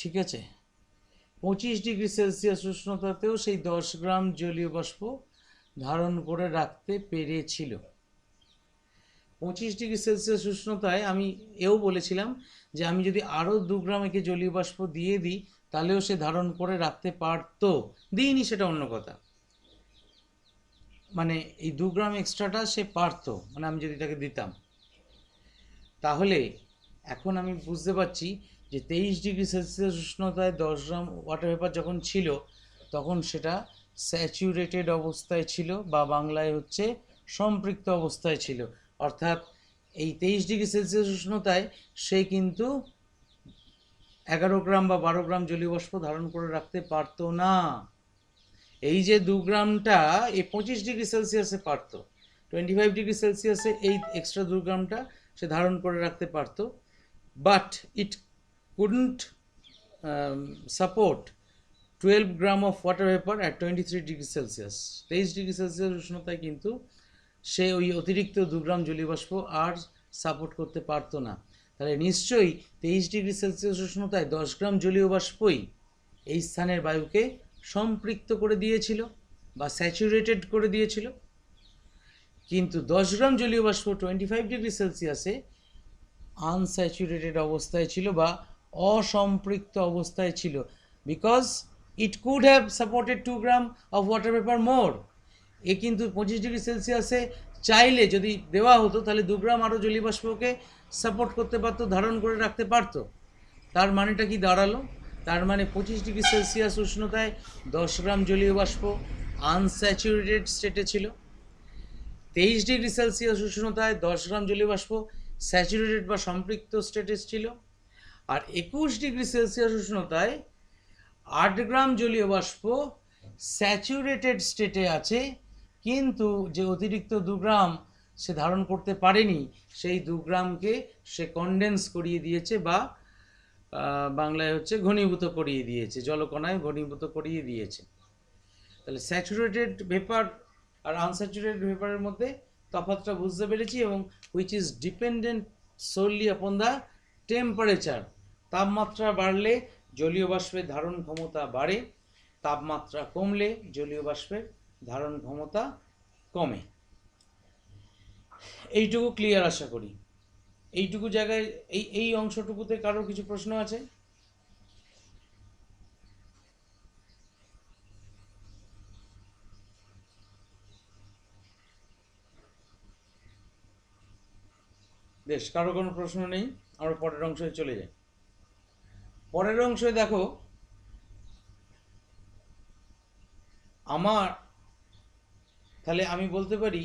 ঠিক আছে। 25 ডিগ্রি সেলসিয়াস উষ্ণতাতেও সেই 10 গ্রাম জলীয় বাষ্প ধারণ করে রাখতে পেরেছিল। 25 ডিগ্রি সেলসিয়াস উষ্ণতায় আমি এও বলেছিলাম যে আমি যদি আরও 2 গ্রাম একে জলীয় বাষ্প দিয়ে দিই, তাহলেও সে ধারণ করে রাখতে পারতো। দিইনি, সেটা অন্য কথা, মানে এই 2 গ্রাম এক্সট্রাটা সে পারতো, মানে আমি যদি তাকে দিতাম। তাহলে এখন আমি বুঝতে পারছি যে 23 ডিগ্রি সেলসিয়াস উষ্ণতায় 10 গ্রাম ওয়াটার ভেপার যখন ছিল, তখন সেটা স্যাচুরেটেড অবস্থায় ছিল, বা বাংলায় হচ্ছে সম্পৃক্ত অবস্থায় ছিল। অর্থাৎ এই 23°C উষ্ণতায় সে কিন্তু 11 গ্রাম বা 12 গ্রাম জলীয় বাষ্প ধারণ করে রাখতে পারতো না। এই যে 2 গ্রামটা এই 25°C পারতো, 25°C এই এক্সট্রা 2 গ্রামটা সে ধারণ করে রাখতে পারতো, but it couldn't support 12 gram of water vapour at 23°C। 23°C উষ্ণতায় কিন্তু সে ওই অতিরিক্ত 2 গ্রাম জলীয় বাষ্প আর সাপোর্ট করতে পারতো না। তাহলে নিশ্চয়ই 23°C উষ্ণতায় 10 গ্রাম জলীয় বাষ্পই এই স্থানের বায়ুকে সম্পৃক্ত করে দিয়েছিল বা স্যাচুরেটেড করে দিয়েছিল। কিন্তু 10 গ্রাম জলীয় বাষ্প 25°C আনস্যাচুরেটেড অবস্থায় ছিল বা অসম্পৃক্ত অবস্থায় ছিল, because it could have supported 2 gram of water vapour more. এ কিন্তু 25°C চাইলে যদি দেওয়া হতো তাহলে 2 গ্রাম আরও জলীয় বাষ্পকে সাপোর্ট করতে পারতো, ধারণ করে রাখতে পারতো। তার মানেটা কি দাঁড়ালো? তার মানে 25°C উষ্ণতায় 10 গ্রাম জলীয় বাষ্প আনস্যাচুরেটেড স্টেটে ছিল, 23°C উষ্ণতায় 10 গ্রাম জলীয় বাষ্প স্যাচুরেটেড বা সম্পৃক্ত স্টেটে ছিল, আর 21°C উষ্ণতায় 8 গ্রাম জলীয় বাষ্প স্যাচুরেটেড স্টেটে আছে, কিন্তু যে অতিরিক্ত 2 গ্রাম সে ধারণ করতে পারেনি সেই 2 গ্রামকে সে কনডেন্স করিয়ে দিয়েছে বা বাংলায় হচ্ছে ঘনীভূত করিয়ে দিয়েছে, জলকণায় ঘনীভূত করিয়ে দিয়েছে। তাহলে স্যাচুরেটেড ভেপার আর আনস্যাচুরেটেড ভেপারের মধ্যে তফাৎটা বুঝতে পেরেছি, এবং which is dependent solely upon the temperature. তাপমাত্রা বাড়লে জলীয় বাষ্পের ধারণ ক্ষমতা বাড়ে, তাপমাত্রা কমলে জলীয় বাষ্পের ধারণ ক্ষমতা কমে। এইটুকু ক্লিয়ার আশা করি। এইটুকু জায়গায় এই অংশটুকুতে কারোর কিছু প্রশ্ন আছে? বেশ, কারো কোনো প্রশ্ন নেই, আমরা পরের অংশে চলে যাই। পরের অংশে দেখো, আমার তাহলে আমি বলতে পারি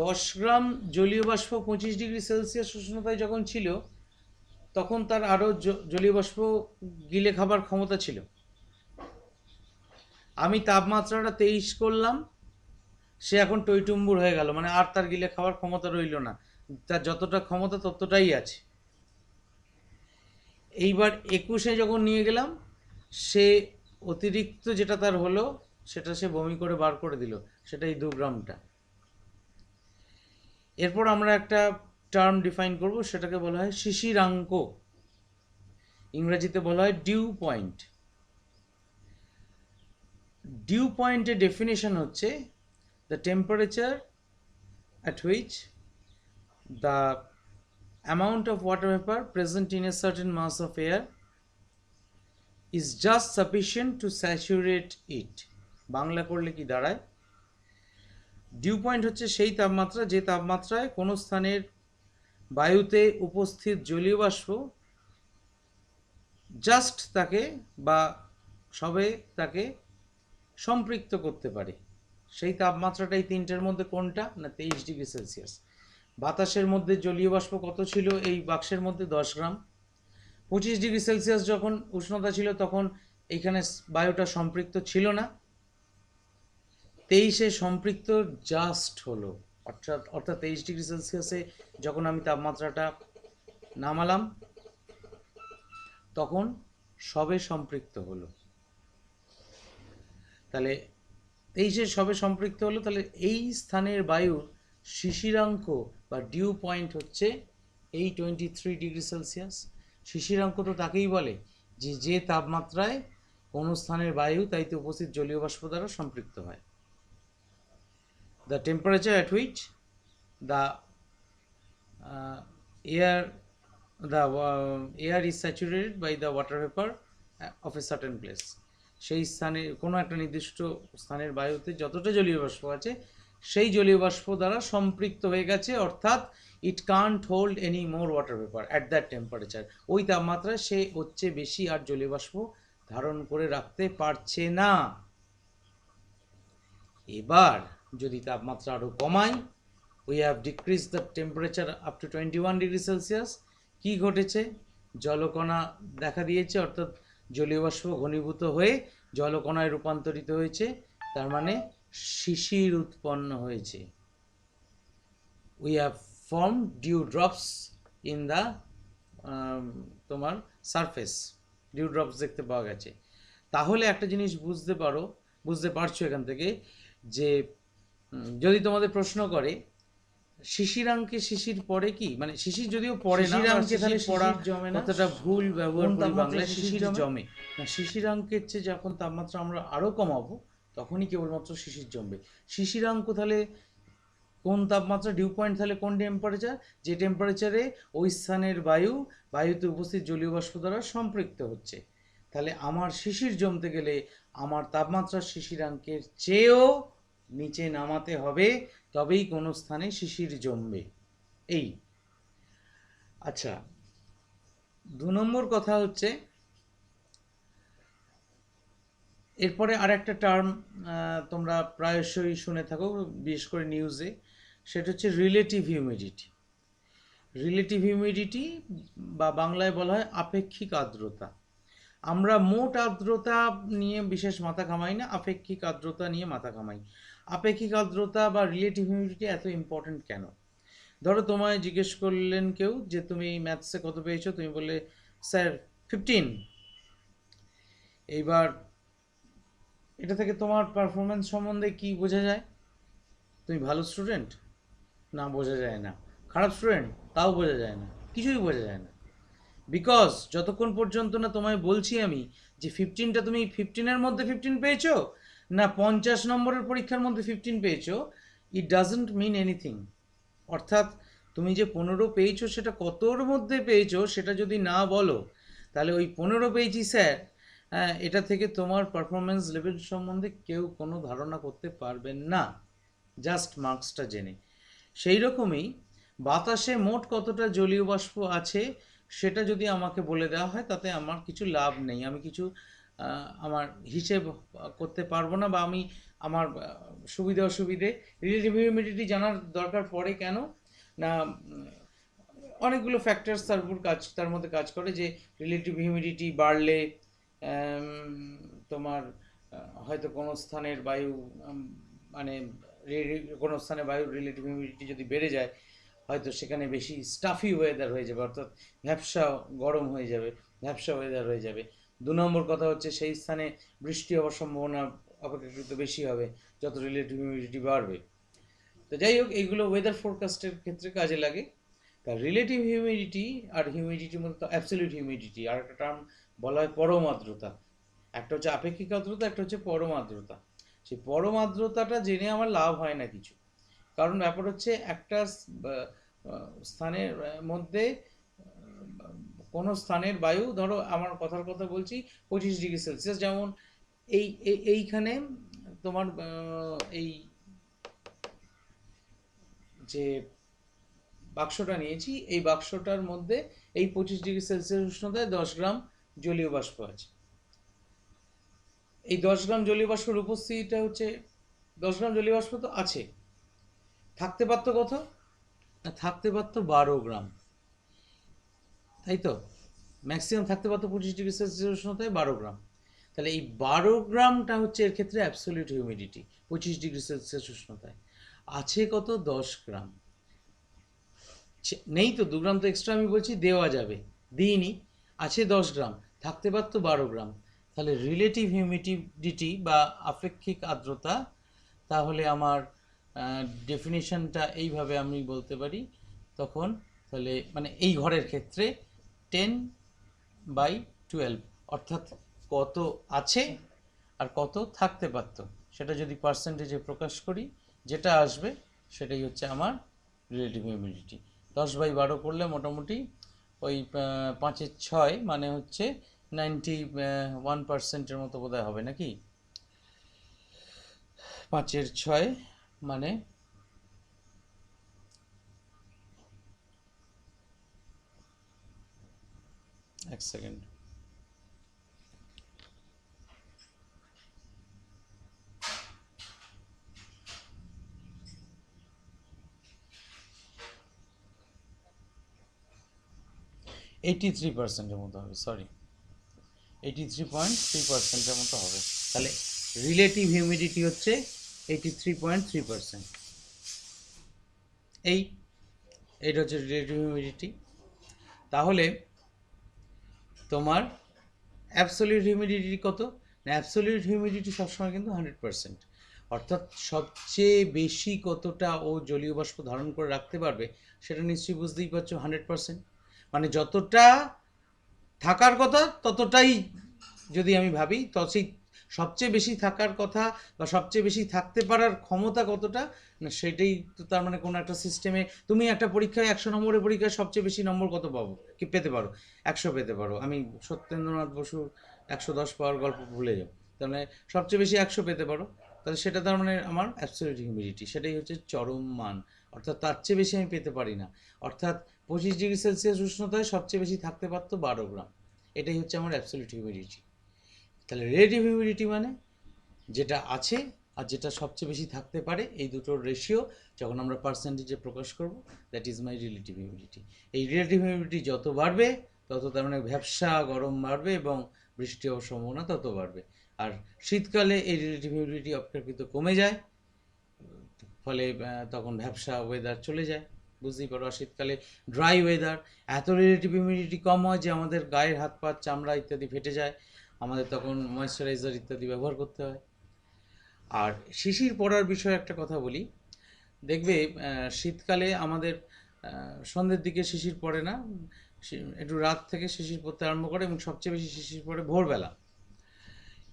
10 গ্রাম জলীয় বাষ্প 25°C উষ্ণতায় যখন ছিল তখন তার আরও জলীয় বাষ্প গিলে খাবার ক্ষমতা ছিল। আমি তাপমাত্রাটা 23 করলাম, সে এখন টইটুম্বুর হয়ে গেল, মানে আর তার গিলে খাওয়ার ক্ষমতা রইল না, তার যতটা ক্ষমতা ততটাই আছে। এইবার 21-এ যখন নিয়ে গেলাম, সে অতিরিক্ত যেটা তার হলো সেটা সে বমি করে বার করে দিল, সেটাই 2 গ্রামটা। এরপর আমরা একটা টার্ম ডিফাইন করব, সেটাকে বলা হয় শিশিরাঙ্ক, ইংরেজিতে বলা হয় ডিউ পয়েন্ট। ডিউ পয়েন্টের ডেফিনেশন হচ্ছে the temperature at which the amount of water vapor present in a certain mass of air is just sufficient to saturate it। Bangla করলে কি দাঁড়ায়? ডিউ পয়েন্ট হচ্ছে সেই তাপমাত্রা যে তাপমাত্রায় কোনো স্থানের বায়ুতে উপস্থিত জলীয় বাষ্প জাস্ট তাকে বা সবে তাকে সম্পৃক্ত করতে পারে। সেই তাপমাত্রাটাই তিনটের মধ্যে কোনটা? না 23°C। বাতাসের মধ্যে জলীয় বাষ্প কত ছিল এই বাক্সের মধ্যে? 10 গ্রাম। 25°C যখন উষ্ণতা ছিল তখন এইখানে বায়ুটা সম্পৃক্ত ছিল না, 23-এ সম্পৃক্ত জাস্ট হলো, অর্থাৎ 23°C যখন আমি তাপমাত্রাটা নামালাম তখন সবে সম্পৃক্ত হলো। তাহলে 23-এ সবে সম্পৃক্ত হলো, তাহলে এই স্থানের বায়ুর শিশিরাঙ্ক বা ডিউ পয়েন্ট হচ্ছে এই 23°C। শিশিরাঙ্ক তো তাকেই বলে যে তাপমাত্রায় কোনো স্থানের বায়ু তাইতে উপস্থিত জলীয় বাষ্প দ্বারা সম্পৃক্ত হয়। The temperature at which the air is saturated by the water vapour of a certain place. সেই স্থানে কোনো একটা নির্দিষ্ট স্থানের বায়ুতে যতটা জলীয় বাষ্প আছে সেই জলীয় বাষ্প দ্বারা সম্পৃক্ত হয়ে গেছে, অর্থাৎ it can't hold any more water vapour at that temperature. ওই তাপমাত্রায় সে হচ্ছে বেশি আর জলীয় বাষ্প ধারণ করে রাখতে পারছে না। এবার যদি তাপমাত্রা আরও কমাই we have decrease the temperature up to 21 degree Celsius. কী ঘটেছে? জলকণা দেখা দিয়েছে, অর্থাৎ জলীয় বাষ্প ঘনীভূত হয়ে জলকণায় রূপান্তরিত হয়েছে, তার মানে শিশির উৎপন্ন হয়েছে। We have form dew drops in the তোমার সারফেস, ডিউ ড্রপস দেখতে পাওয়া গেছে। তাহলে একটা জিনিস বুঝতে পারছো এখান থেকে, যে যদি তোমাদের প্রশ্ন করে শিশিরাঙ্কে শিশির পড়ে কি, মানে শিশির যদিও পড়ে না, শিশিরাঙ্কে তাহলে পড়া কতটা ভুল ব্যবহার করি বাংলায়, শিশির জমে না। শিশিরাঙ্কের চেয়ে যখন তাপমাত্রা আমরা আরও কমাবো তখনই কেবলমাত্র শিশির জমবে। শিশিরাঙ্ক তাহলে কোন তাপমাত্রা, ডিউ পয়েন্ট তাহলে কোন টেম্পারেচার, যে টেম্পারেচারে ওই স্থানের বায়ুতে উপস্থিত জলীয় বাষ্প দ্বারা সম্পৃক্ত হচ্ছে। তাহলে আমার শিশির জমতে গেলে আমার তাপমাত্রা শিশিরাঙ্কের চেয়েও নিচে নামাতে হবে, তবেই কোনো স্থানে শিশির জমবে। এই আচ্ছা, 2 নম্বর কথা হচ্ছে, এরপরে আর একটা টার্ম তোমরা প্রায়শই শুনে থাকো, বিশেষ করে নিউজে, সেটা হচ্ছে রিলেটিভ হিউমিডিটি। রিলেটিভ হিউমিডিটি বা বাংলায় বলা হয় আপেক্ষিক আর্দ্রতা। আমরা মোট আর্দ্রতা নিয়ে বিশেষ মাথা ঘামাই না, আপেক্ষিক আর্দ্রতা নিয়ে মাথা ঘামাই। আপেক্ষিক আর্দ্রতা বা রিলেটিভ হিউমিডিটি এত ইম্পর্টেন্ট কেন? ধরো তোমায় জিজ্ঞেস করলেন কেউ যে তুমি ম্যাথসে কত পেয়েছো, তুমি বললে স্যার 15। এইবার এটা থেকে তোমার পারফরমেন্স সম্বন্ধে কি বোঝা যায়? তুমি ভালো স্টুডেন্ট না, বোঝা যায় না। খারাপ স্টুডেন্ট, তাও বোঝা যায় না, কিছুই বোঝা যায় না। বিকজ যতক্ষণ পর্যন্ত না তোমায় বলছি আমি যে 15টা তুমি 15-এর মধ্যে 15 পেয়েছো না 50 নম্বরের পরীক্ষার মধ্যে 15 পেয়েছো, ইট ডাজন্ট মিন এনিথিং। অর্থাৎ তুমি যে 15 পেয়েছো সেটা কতর মধ্যে পেয়েছো সেটা যদি না বলো, তাহলে ওই 15 পেয়েছি স্যার, হ্যাঁ, এটা থেকে তোমার পারফরমেন্স লেভেল সম্বন্ধে কেউ কোনো ধারণা করতে পারবেন না, জাস্ট মার্কসটা জেনে। সেই রকমই বাতাসে মোট কতটা জলীয় বাষ্প আছে সেটা যদি আমাকে বলে দেওয়া হয় তাতে আমার কিছু লাভ নেই, আমি কিছু আমার হিসেব করতে পারবো না, বা আমি আমার সুবিধে অসুবিধে। রিলেটিভ হিউমিডিটি জানার দরকার পড়ে কেন না, অনেকগুলো ফ্যাক্টরস তার মধ্যে কাজ করে, যে রিলেটিভ হিউমিডিটি বাড়লে তোমার হয়তো কোনো স্থানের বায়ু মানে কোনো স্থানে বায়ুর রিলেটিভ হিউমিডিটি যদি বেড়ে যায়, হয়তো সেখানে বেশি স্টাফি ওয়েদার হয়ে যাবে, অর্থাৎ ভ্যাপসা গরম হয়ে যাবে, ভ্যাপসা ওয়েদার হয়ে যাবে। 2 নম্বর কথা হচ্ছে সেই স্থানে বৃষ্টি হওয়ার সম্ভাবনা অপেক্ষাকৃত বেশি হবে যত রিলেটিভ হিউমিডিটি বাড়বে। তো যাই হোক, এইগুলো ওয়েদার ফোরকাস্টের ক্ষেত্রে কাজে লাগে। তা রিলেটিভ হিউমিডিটি আর হিউমিডিটির মধ্যে অ্যাবসলিউট হিউমিডিটি আর একটা টার্ম বলা হয় পরম আর্দ্রতা। একটা হচ্ছে আপেক্ষিক আর্দ্রতা, একটা হচ্ছে পরম আর্দ্রতা। সেই পরম আর্দ্রতাটা জেনে আমার লাভ হয় না কিছু, কারণ ব্যাপার হচ্ছে একটা স্থানের মধ্যে কোনো স্থানের বায়ু, ধরো আমার কথার কথা বলছি 25 ডিগ্রি সেলসিয়াস, যেমন এইখানে তোমার এই যে বাক্সটা নিয়েছি, এই বাক্সটার মধ্যে এই 25 ডিগ্রি সেলসিয়াস উষ্ণতায় 10 গ্রাম জলীয় বাষ্প আছে। এই 10 গ্রাম জলীয় বাষ্পের উপস্থিতিটা হচ্ছে 10 গ্রাম জলীয় বাষ্প তো আছে, থাকতে পারতো কত না, থাকতে পারতো 12 গ্রাম, তাই তো? ম্যাক্সিমাম থাকতে পারতো 25 ডিগ্রি সেলসিয়াস উষ্ণতায় 12 গ্রাম। তাহলে এই 12 গ্রামটা হচ্ছে এর ক্ষেত্রে অ্যাবসলিউট হিউমিডিটি 25 ডিগ্রি সেলসিয়াস উষ্ণতায়। আছে কত? 10 গ্রাম। নেই তো, 2 গ্রাম তো এক্সট্রা আমি বলছি দেওয়া যাবে, দিইনি। আছে 10 গ্রাম, থাকতে পারতো 12 গ্রাম। তাহলে রিলেটিভ হিউমিডিটি বা আপেক্ষিক আর্দ্রতা, তাহলে আমার ডেফিনিশনটা এইভাবে আমি বলতে পারি তখন, তাহলে মানে এই ঘরের ক্ষেত্রে 10/12, অর্থাৎ কত আছে আর কত থাকতে পারত সেটা যদি পার্সেন্টেজে প্রকাশ করি, যেটা আসবে সেটাই হচ্ছে আমার রিলেটিভ হিউমিডিটি। 10/12 করলে মোটামুটি ওই 5/6 মানে হচ্ছে 91%-এর মতো বোধহয় হবে নাকি? 5/6 মানে এক সেকেন্ড, 83%-এর মতো হবে, সরি 83.3%-এর মতো হবে। তাহলে রিলেটিভ হিউমিডিটি হচ্ছে 83.3%। এইটা হচ্ছে রিলেটিভ হিউমিডিটি। তাহলে তোমার অ্যাবসলিউট হিউমিডিটি কত? না, অ্যাবসলিউট হিউমিডিটি সবসময় কিন্তু 100%, অর্থাৎ সবচেয়ে বেশি কতটা ও জলীয় বাষ্প ধারণ করে রাখতে পারবে সেটা নিশ্চয়ই বুঝতেই পারছো, 100%। মানে যতটা থাকার কথা ততটাই যদি আমি ভাবি, সেই সবচেয়ে বেশি থাকার কথা বা সবচেয়ে বেশি থাকতে পারার ক্ষমতা কতটা, না সেটাই তো। তার মানে কোনো একটা সিস্টেমে তুমি একটা পরীক্ষায় 100 নম্বরের পরীক্ষায় সবচেয়ে বেশি নম্বর কত পাবো, কি পেতে পারো? 100 পেতে পারো। আমি সত্যেন্দ্রনাথ বসুর 110 পাওয়ার গল্প ভুলে যাও, তার মানে সবচেয়ে বেশি 100 পেতে পারো। তাহলে সেটা তার মানে আমার অ্যাবসলিউট হিউমিডিটি, সেটাই হচ্ছে চরম মান, অর্থাৎ তার চেয়ে বেশি আমি পেতে পারি না। অর্থাৎ 25 ডিগ্রি সেলসিয়াস উষ্ণতায় সবচেয়ে বেশি থাকতে পারতো 12 গ্রাম। এটাই হচ্ছে আমার অ্যাবসলিউট হিউমিডিটি। তাহলে রিলেটিভ হিউমিডিটি মানে যেটা আছে আর যেটা সবচেয়ে বেশি থাকতে পারে, এই দুটোর রেশিও যখন আমরা পার্সেন্টেজে প্রকাশ করব, that is my relative humidity. এই রিলেটিভ হিউমিডিটি যত বাড়বে তত তার মানে ভ্যাপসা গরম বাড়বে এবং বৃষ্টি হওয়ার সম্ভাবনা তত বাড়বে। আর শীতকালে এই রিলেটিভ হিউমিডিটি অপেক্ষাকৃত কমে যায়, ফলে তখন ভ্যাপসা ওয়েদার চলে যায়, বুঝতেই পারো। আর শীতকালে ড্রাই ওয়েদার, এত রিলেটিভ হিউমিডিটি কম হয় যে আমাদের গায়ের হাত পা চামড়া ইত্যাদি ফেটে যায়, আমাদের তখন ময়েশ্চারাইজার ইত্যাদি ব্যবহার করতে হয়। আর শিশির পড়ার বিষয়ে একটা কথা বলি, দেখবে শীতকালে আমাদের সন্ধ্যের দিকে শিশির পড়ে না, একটু রাত থেকে শিশির পড়তে আরম্ভ করে এবং সবচেয়ে বেশি শিশির পড়ে ভোরবেলা।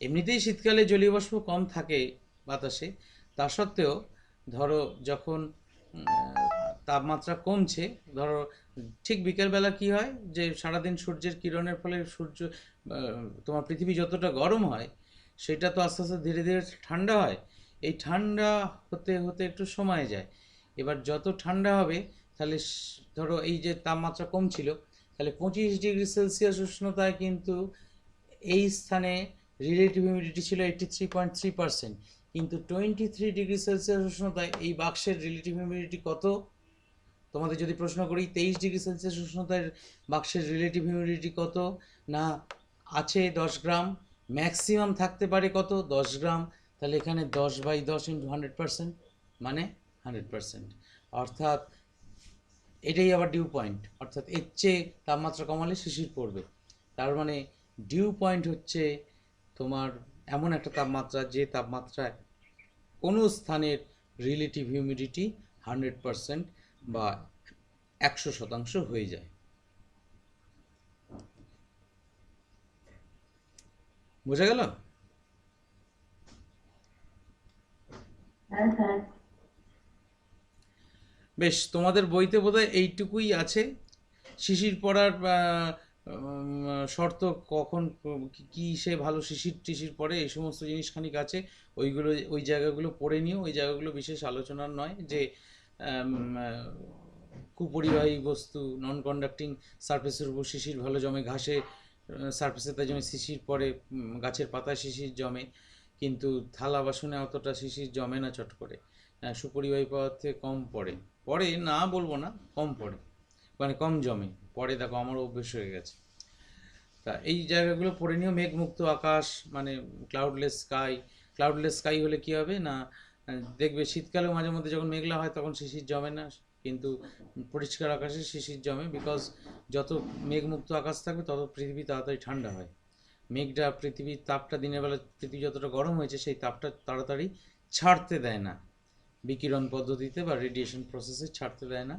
এমনিতেই শীতকালে জলীয় বাষ্প কম থাকে বাতাসে, তা সত্ত্বেও ধরো যখন তাপমাত্রা কমছে, ধরো ঠিক বিকেলবেলা কি হয় যে সারাদিন সূর্যের কিরণের ফলে তোমার পৃথিবী যতটা গরম হয় সেটা তো আস্তে আস্তে ধীরে ধীরে ঠান্ডা হয়। এই ঠান্ডা হতে হতে একটু সময় যায়। এবার যত ঠান্ডা হবে তাহলে ধরো এই যে তাপমাত্রা কম ছিল, তাহলে 25 ডিগ্রি সেলসিয়াস উষ্ণতায় কিন্তু এই স্থানে রিলেটিভ হিউমিডিটি ছিল 83.3%, কিন্তু 23 ডিগ্রি সেলসিয়াস উষ্ণতায় এই বাক্সের রিলেটিভ হিউমিডিটি কত? তোমাদের যদি প্রশ্ন করি 23 ডিগ্রি সেলসিয়াস উষ্ণতায় বাক্সের রিলেটিভ হিউমিডিটি কত, না আছে 10 গ্রাম, ম্যাক্সিমাম থাকতে পারে কত? 10 গ্রাম। তাহলে এখানে 10/10 ইন্টু 100%, মানে 100%। অর্থাৎ এটাই আবার ডিউ পয়েন্ট, অর্থাৎ এর চেয়ে তাপমাত্রা কমালে শিশির পড়বে। তার মানে ডিউ পয়েন্ট হচ্ছে তোমার এমন একটা তাপমাত্রা যে তাপমাত্রায় কোনো স্থানের রিলেটিভ হিউমিডিটি 100% বা 100% হয়ে যায়। বোঝা গেল? বেশ, তোমাদের বইতে বোধহয় এইটুকুই আছে। শিশির পড়ার শর্ত, কখন কি সে ভালো শিশির টিশির পড়ে, এই সমস্ত জিনিস খানিক আছে, ওইগুলো ওই জায়গাগুলো পড়ে নিও। ওই জায়গাগুলো বিশেষ আলোচনার নয়, যে কুপরিবাহী বস্তু নন কন্ডাক্টিং সারফেসের উপর শিশির ভালো জমে, ঘাসে সারফেসে তাই জন্য শিশির পড়ে, গাছের পাতায় শিশির জমে, কিন্তু থালা বাসনে অতটা শিশির জমে না চট করে। সুপরিবাহী পদার্থে কম পড়ে, পড়ে না বলবো না, কম পড়ে, মানে কম জমে, পড়ে। দেখো আমারও অভ্যেস হয়ে গেছে। তা এই জায়গাগুলো পড়ে নিও। মেঘমুক্ত আকাশ মানে ক্লাউডলেস স্কাই। ক্লাউডলেস স্কাই হলে কি হবে না, দেখবে শীতকালেও মাঝে মধ্যে যখন মেঘলা হয় তখন শিশির জমে না, কিন্তু পরিষ্কার আকাশে শিশির জমে, বিকজ যত মেঘমুক্ত আকাশ থাকবে তত পৃথিবী তাড়াতাড়ি ঠান্ডা হয়। মেঘটা পৃথিবীর তাপটা, দিনের বেলা পৃথিবী যতটা গরম হয়েছে সেই তাপটা তাড়াতাড়ি ছাড়তে দেয় না, বিকিরণ পদ্ধতিতে বা রেডিয়েশন প্রসেসে ছাড়তে দেয় না।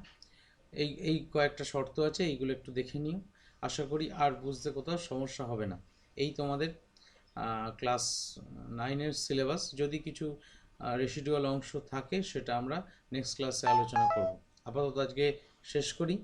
এই কয়েকটা শর্ত আছে, এইগুলো একটু দেখে নিও। আশা করি আর বুঝতে কোথাও সমস্যা হবে না। এই তোমাদের ক্লাস 9-এর সিলেবাস। যদি কিছু রেসিডুয়াল অংশ থাকে সেটা আমরা নেক্সট ক্লাসে আলোচনা করব। আপাতত আজকে শেষ করি।